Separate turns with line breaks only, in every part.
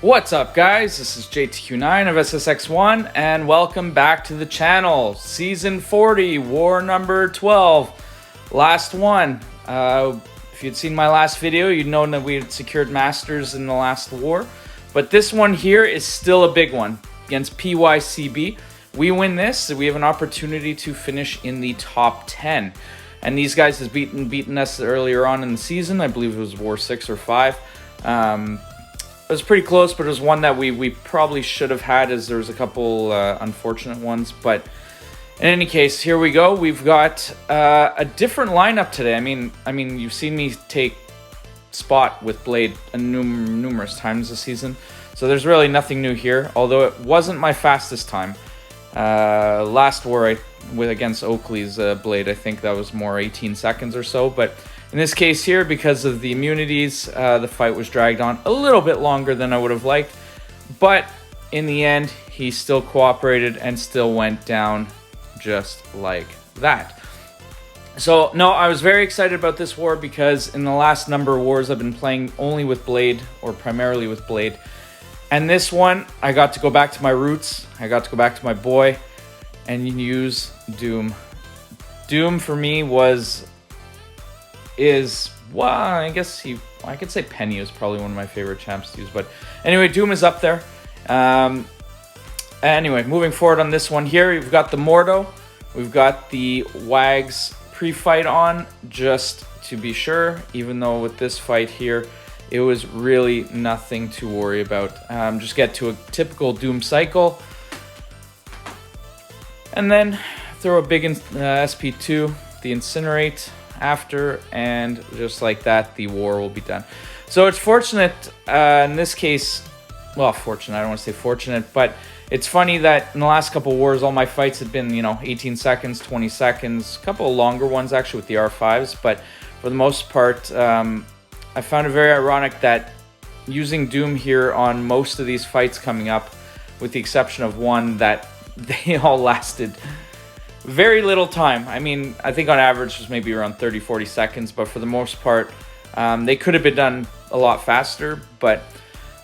What's up, guys? This is JTQ9 of SSX-1, and welcome back to the channel. Season 40, War number 12, last one. If you'd seen my last video, you'd known that we had secured Masters in the last war. But this one here is still a big one against PYCB. We win this, we have an opportunity to finish in the top 10. And these guys has beaten us earlier on in the season. I believe it was War 6 or 5. It was pretty close, but it was one that we probably should have had, as there was a couple unfortunate ones. But in any case, here we go. We've got a different lineup today. I mean, you've seen me take spot with Blade numerous times this season, so there's really nothing new here. Although it wasn't my fastest time. Last war against Oakley's Blade, I think that was more 18 seconds or so, but in this case here, because of the immunities, the fight was dragged on a little bit longer than I would have liked. But in the end, he still cooperated and still went down just like that. So, no, I was very excited about this war because in the last number of wars, I've been playing only with Blade, or primarily with Blade. And this one, I got to go back to my roots. I got to go back to my boy and use Doom. Doom for me well, I guess I could say Penny was probably one of my favorite champs to use, but anyway, Doom is up there. Anyway, moving forward on this one here, we've got the Mordo, we've got the Wags pre-fight on, just to be sure, even though with this fight here, it was really nothing to worry about. Just get to a typical Doom cycle, and then throw a big SP2, the Incinerate, after, and just like that, the war will be done. So it's fortunate in this case, well, fortunate, I don't want to say fortunate, but it's funny that in the last couple wars, all my fights had been, 18 seconds, 20 seconds, a couple of longer ones actually with the R5s, but for the most part, I found it very ironic that using Doom here on most of these fights coming up, with the exception of one, that they all lasted very little time. I mean, I think on average it was maybe around 30-40 seconds, but for the most part, they could have been done a lot faster. But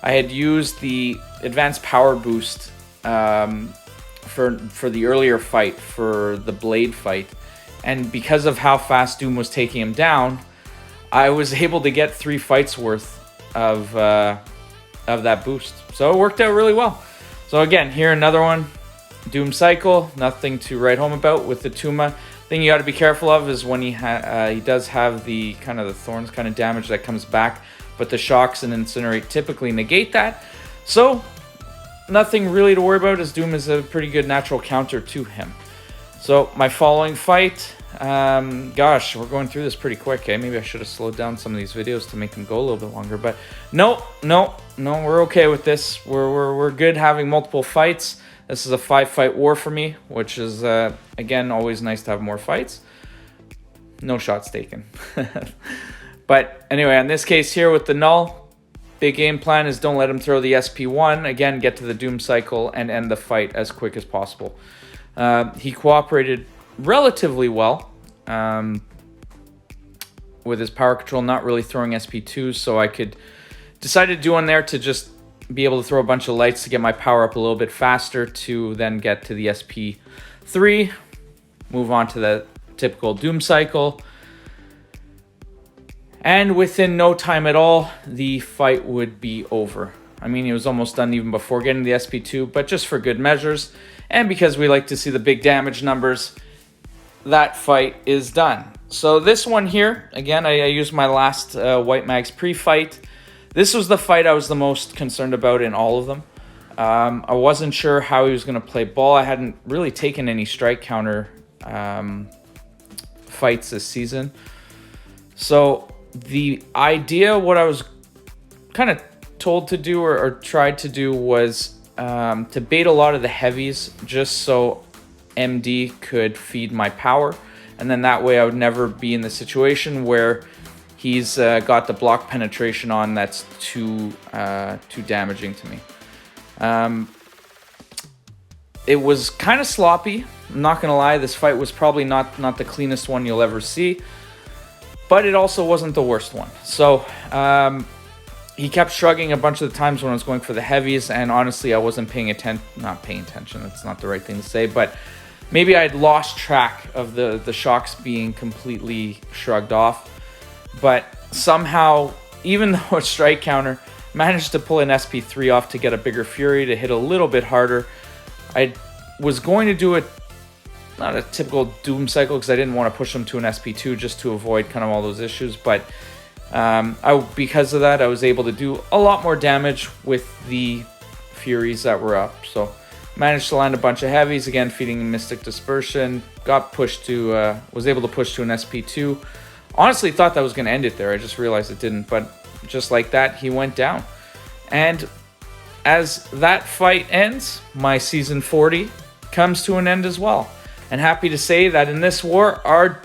I had used the advanced power boost for the earlier fight, for the Blade fight, and because of how fast Doom was taking him down, I was able to get 3 fights worth of that boost. So it worked out really well. So again, here another one. Doom cycle, nothing to write home about. With the Tuma, thing you got to be careful of is when he does have the the thorns kind of damage that comes back, but the shocks and Incinerate typically negate that. So nothing really to worry about, as Doom is a pretty good natural counter to him. So my following fight, gosh, we're going through this pretty quick. Maybe I should have slowed down some of these videos to make them go a little bit longer, but no, we're okay with this. We're good having multiple fights. This is a 5-fight war for me, which is, again, always nice to have more fights. No shots taken. But anyway, in this case here with the Null, big game plan is don't let him throw the SP1. Again, get to the Doom cycle and end the fight as quick as possible. He cooperated relatively well with his power control, not really throwing SP2s, so I could decide to do one there to just be able to throw a bunch of lights to get my power up a little bit faster, to then get to the SP3, move on to the typical Doom cycle, and within no time at all, the fight would be over. I mean, it was almost done even before getting the SP2, but just for good measures, and because we like to see the big damage numbers, that fight is done. So this one here, again, I used my last White Mags pre-fight. This was the fight I was the most concerned about in all of them. I wasn't sure how he was going to play ball. I hadn't really taken any strike counter fights this season. So the idea, what I was kind of told to do or tried to do, was to bait a lot of the heavies just so MD could feed my power. And then that way I would never be in the situation where he's got the block penetration on that's too damaging to me. It was kind of sloppy. I'm not going to lie. This fight was probably not the cleanest one you'll ever see. But it also wasn't the worst one. So he kept shrugging a bunch of the times when I was going for the heavies, and honestly, I wasn't not paying attention. That's not the right thing to say, but maybe I had lost track of the shocks being completely shrugged off. But somehow, even though a strike counter, managed to pull an SP3 off to get a bigger fury to hit a little bit harder. I was going to do it, not a typical doom cycle, because I didn't want to push him to an SP2 just to avoid kind of all those issues, but because of that, I was able to do a lot more damage with the furies that were up. So managed to land a bunch of heavies, again feeding Mystic Dispersion, got pushed to, was able to push to an SP2. Honestly thought that was going to end it there, I just realized it didn't, but just like that, he went down. And as that fight ends, my season 40 comes to an end as well. And happy to say that in this war, our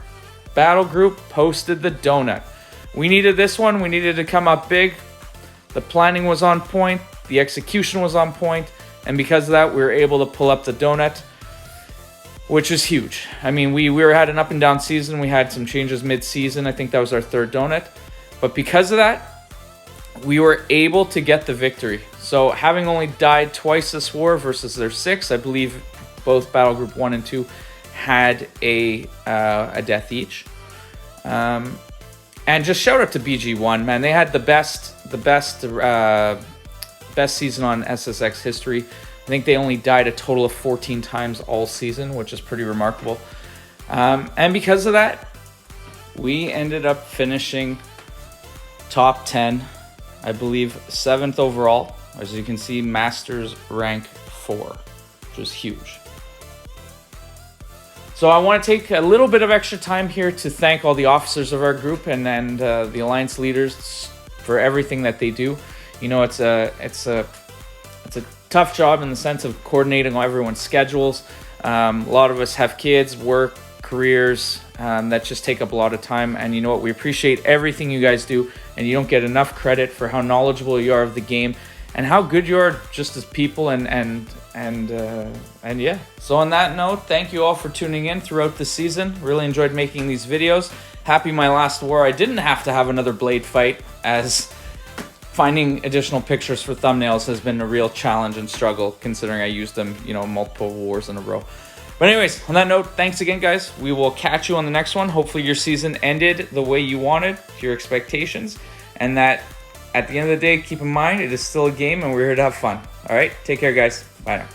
battle group posted the donut. We needed this one. We needed to come up big. The planning was on point. The execution was on point. And because of that, we were able to pull up the donut, which is huge. I mean, we had an up and down season. We had some changes mid-season. I think that was our third donut. But because of that, we were able to get the victory. So having only died twice this war versus their 6, I believe both Battle Group 1 and 2 had a death each. And just shout out to BG1, man. They had the best season on SSX history. I think they only died a total of 14 times all season, which is pretty remarkable. And because of that, we ended up finishing top 10, I believe 7th overall. As you can see, Masters rank 4, which is huge. So I want to take a little bit of extra time here to thank all the officers of our group and the Alliance leaders for everything that they do. You know, it's a tough job in the sense of coordinating everyone's schedules. A lot of us have kids, work, careers that just take up a lot of time. And you know what? We appreciate everything you guys do, and you don't get enough credit for how knowledgeable you are of the game and how good you are just as people and yeah. So on that note, thank you all for tuning in throughout the season. Really enjoyed making these videos. Happy my last war I didn't have to have another blade fight, as finding additional pictures for thumbnails has been a real challenge and struggle, considering I used them, you know, multiple wars in a row. But anyways, on that note, thanks again, guys. We will catch you on the next one. Hopefully your season ended the way you wanted, to your expectations, and that at the end of the day, keep in mind, it is still a game and we're here to have fun. All right, take care, guys. Bye now.